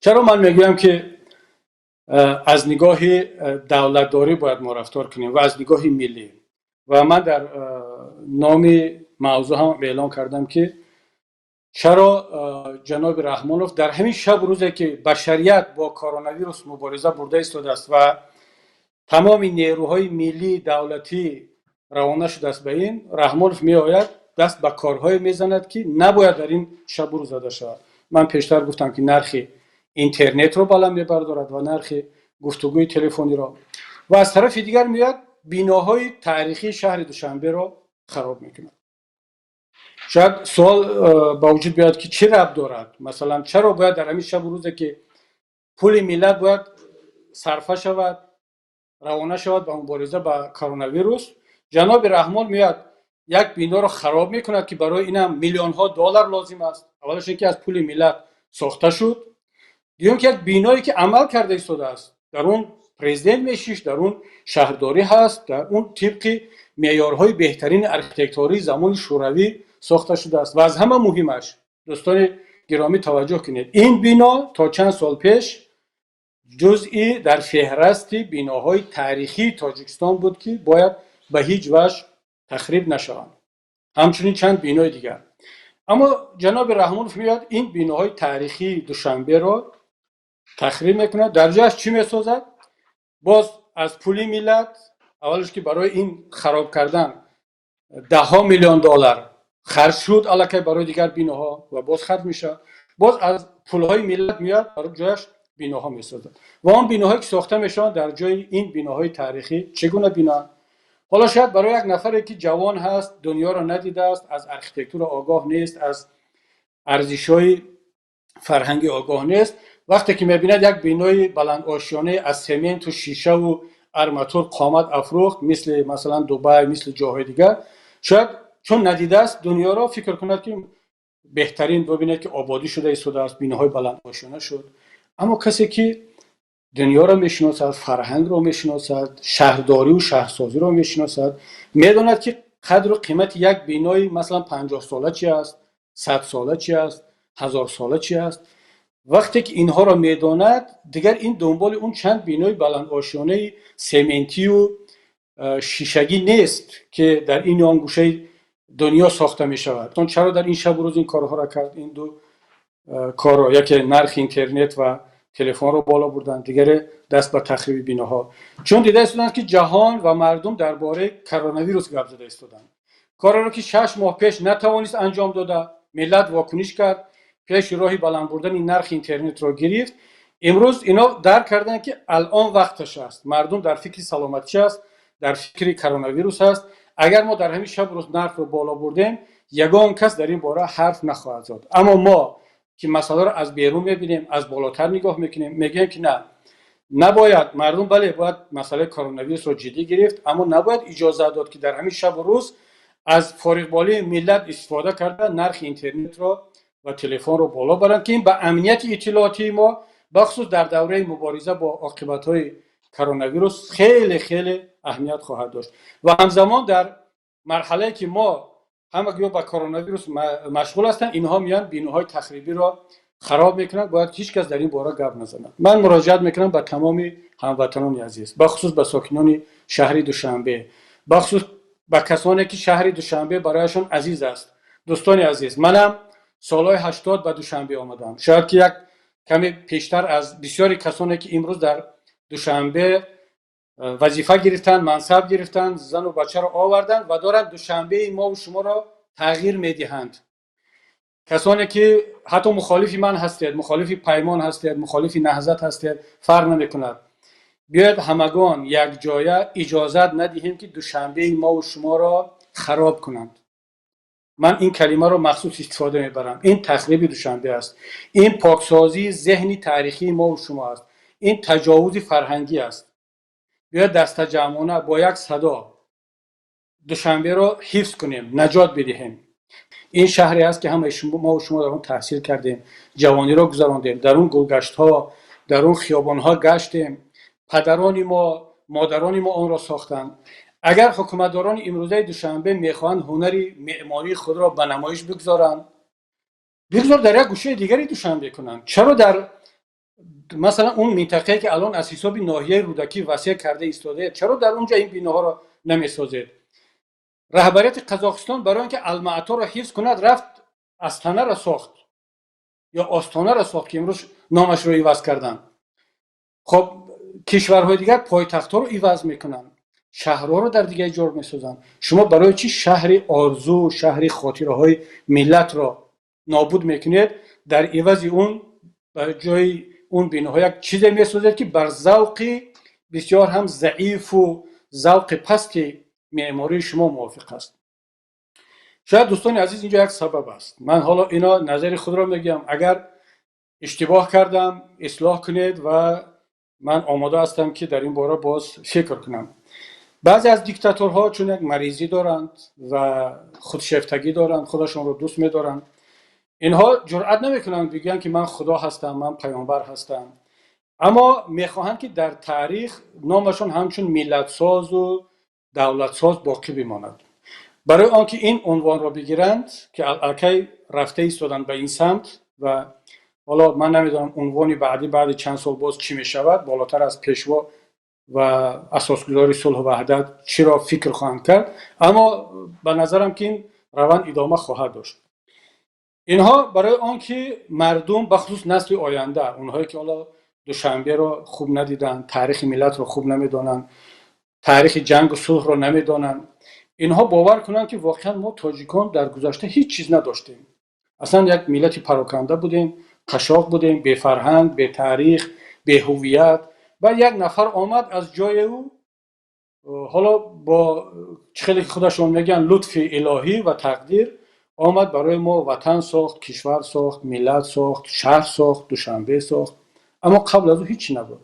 چرا من میگویم که از نگاه دولتداری باید ما رفتار کنیم و از نگاه ملی. و من در نام موضوع هم اعلام کردم که چرا جناب رحمانوف در همین شب روزی که بشریت با کرونا ویروس مبارزه برده ایستاده است و تمام نیروهای ملی دولتی روانه شده است به این، رحمانوف می آید دست به کارهای میزند که نباید در این شب روز زده شود. من پیشتر گفتم که نرخ اینترنت رو بالا میبردارد و نرخ گفتگوی تلفنی را، و از طرف دیگر میاد بیناهای تاریخی شهر دوشنبه را خراب میکند. شاید سوال با وجود بیاد که چه ربط دارد، مثلا چرا باید در همین شب روزی که پول ملت باید صرفه شود، روانه شود به مبارزه با کرونا ویروس، جناب رحمان میاد یک بینا رو خراب میکند که برای اینم میلیون ها دلار لازم است. اولش اینکه از پول ملت ساخته شد، دیگه که یک بینایی که عمل کرده ایستاده است، در اون پرزیدنت میشیش، در اون شهرداری هست، در اون طبق معیارهای بهترین آرکیتکتوری زمان شوروی ساخته شده است. و از همه مهمش دوستان گرامی توجه کنید، این بینا تا چند سال پیش جزئی در فهرست بیناهای تاریخی تاجیکستان بود که باید به هیچ وجه تخریب نشوند، همچنین چند بینای دیگر. اما جناب رحمانوف میاد این بیناهای تاریخی دوشنبه را تخریب میکنه، در جاش چی میسازد؟ باز از پول ملت، اولش که برای این خراب کردن ده ها میلیون دلار خرج شد الکی برای دیگر بیناها و باز خرج میشه، باز از پولهای ملت میاد برای جاش بیناها میسازد. و اون بیناهایی که ساخته میشن در جای این بیناهای تاریخی چگونه بنا؟ حالا شاید برای یک نفری که جوان هست، دنیا را ندیده است، از آرکیتکتور آگاه نیست، از ارزش‌های فرهنگی آگاه نیست، وقتی که میبیند یک بینای بلند آشیانه از سمنت و شیشه و ارماتور قامت افروخت مثلا دبی، مثل جاهای دیگر، شاید چون ندیده است دنیا را، فکر کند که بهترین ببیند که آبادی شده ایستاده است، بیناهای بلند آشیانه شد. اما کسی که دنیا را میشناسد، فرهنگ را میشناسد، شهرداری و شهرسازی را میشناسد، میداند که قدر و قیمت یک بینای مثلا 50 ساله چی است، 100 ساله چی است، 1000 ساله چی است. وقتی که اینها را میداند، دیگر این دنبال اون چند بینای بلند آشیانه سمنتی و شیشگی نیست که در این آن گوشه دنیا ساخته می شود. چرا در این شب و روز این کارها را کرد؟ این دو کار را، یکی نرخ اینترنت و تلفن رو بالا بردن، دیگر دست به تخریب بیناها. چون دیده ایستادند که جهان و مردم درباره کرونا ویروس گپ زده ایستادند، کاری را که 6 ماه پیش نتوانست انجام داده، ملت واکنش کرد، پیش راهی بلند بردن این نرخ اینترنت را گرفت. امروز اینا درک کردن که الان وقتش است، مردم در فکر سلامتی است، در فکر کرونا ویروس است. اگر ما در همین شب روز نرخ رو بالا بردیم، یگان کس در این باره حرف نخواهد زد. اما ما که مسئله رو از بیرون میبینیم، از بالاتر نگاه میکنیم، میگیم که نه، نباید مردم، بله باید مسئله کرونا ویروس رو جدی گرفت، اما نباید اجازه داد که در همین شب و روز از فارغبالی ملت استفاده کرده نرخ اینترنت رو و تلفن رو بالا برند، که این به امنیت اطلاعاتی ما بخصوص در دوره مبارزه با عاقبت‌های کرونا ویروس خیلی خیلی اهمیت خواهد داشت. و همزمان در مرحله که ما همگی با کرونا ویروس مشغول هستن، اینها میان بیناهای تخریبی را خراب میکنند، باید هیچ کس در این باره گپ نزند. من مراجعت میکنم به تمام هموطنان عزیز، بخصوص به ساکنان شهر دوشنبه، بخصوص به کسانی که شهر دوشنبه برایشان عزیز است. دوستان عزیز، منم سالهای 80 به دوشنبه آمدم، شاید که یک کمی پیشتر از بسیاری کسانی که امروز در دوشنبه وظیفه گرفتن، منصب گرفتن، زن و بچه را آوردن و دارند دوشنبه ما و شما را تغییر میدهند. کسانی که حتی مخالف من هستید، مخالف پیمان هستید، مخالف نهضت هستید، فرق نمیکند. بیاید همگان یک جایه اجازت ندهیم که دوشنبه ما و شما را خراب کنند. من این کلمه رو مخصوص استفاده میبرم. این تخریب دوشنبه است، این پاکسازی ذهنی تاریخی ما و شما است، این تجاوز فرهنگی است. بیاید دست جمعانه با یک صدا دوشنبه رو حفظ کنیم، نجات بدهیم. این شهری است که همه ما و شما در اون تحصیل کردیم، جوانی را گذراندیم، در اون گلگشت ها، در اون خیابان ها گشتیم، پدران ما، مادران ما آن را ساختند. اگر حکومتداران امروزه دوشنبه میخواهند هنری معماری خود را به نمایش بگذار در یک گوشه دیگری دوشنبه کنند. چرا در مثلا اون منطقه که الان از حساب ناحیه رودکی وسیع کرده ایستاده، چرا در اونجا این بیناها را نمیسازید؟ رهبریت قزاقستان برای اینکه المعطا را حفظ کند رفت استانه را ساخت یا آستانه را ساخت که امروز نامش را عوض کردن. خب کشورهای دیگر پایتخت‌ها رو عوض میکنن، شهرها رو در دیگه جور میسازن. شما برای چی شهر آرزو، شهر خاطرهای ملت را نابود میکنید؟ در عوض اون برای جای اون بیناها یک چیزی میسازید که بر ذوق بسیار هم ضعیف و ذوق پست معماری شما موافق است. شاید دوستان عزیز اینجا یک سبب است. من حالا اینا نظر خود را میگم، اگر اشتباه کردم اصلاح کنید و من آماده هستم که در این باره باز فکر کنم. بعضی از دیکتاتورها چون یک مریضی دارند و خودشیفتگی دارند، خودشون رو دوست می‌دارند، اینها جرئت نمی‌کنند بگن که من خدا هستم، من پیامبر هستم، اما می‌خواهند که در تاریخ نامشون همچون ملت ساز و دولت ساز باقی بماند. برای آنکه این عنوان را بگیرند که الکی رفته ایستادند به این سمت و حالا من نمیدونم عنوان بعدی بعد چند سال باز چی میشود، بالاتر از پیشوا و اساسگذاری صلح و وحدت چی را فکر خواهند کرد، اما به نظرم که این روند ادامه خواهد داشت. اینها برای آنکه مردم بخصوص نسل آینده، اونهایی که حالا دوشنبه را خوب ندیدن، تاریخ ملت را خوب نمیدانند، تاریخ جنگ و صلح را نمیدانند، اینها باور کنند که واقعا ما تاجیکان در گذشته هیچ چیز نداشتیم، اصلا یک ملت پراکنده بودیم، قشاق بودیم، بی فرهنگ، بی تاریخ، بی هویت، و یک نفر آمد از جای او، حالا با خیلی خودشون میگن لطف الهی و تقدیر، آمد برای ما وطن ساخت، کشور ساخت، ملت ساخت، شهر ساخت، دوشنبه ساخت، اما قبل از او هیچی نبود.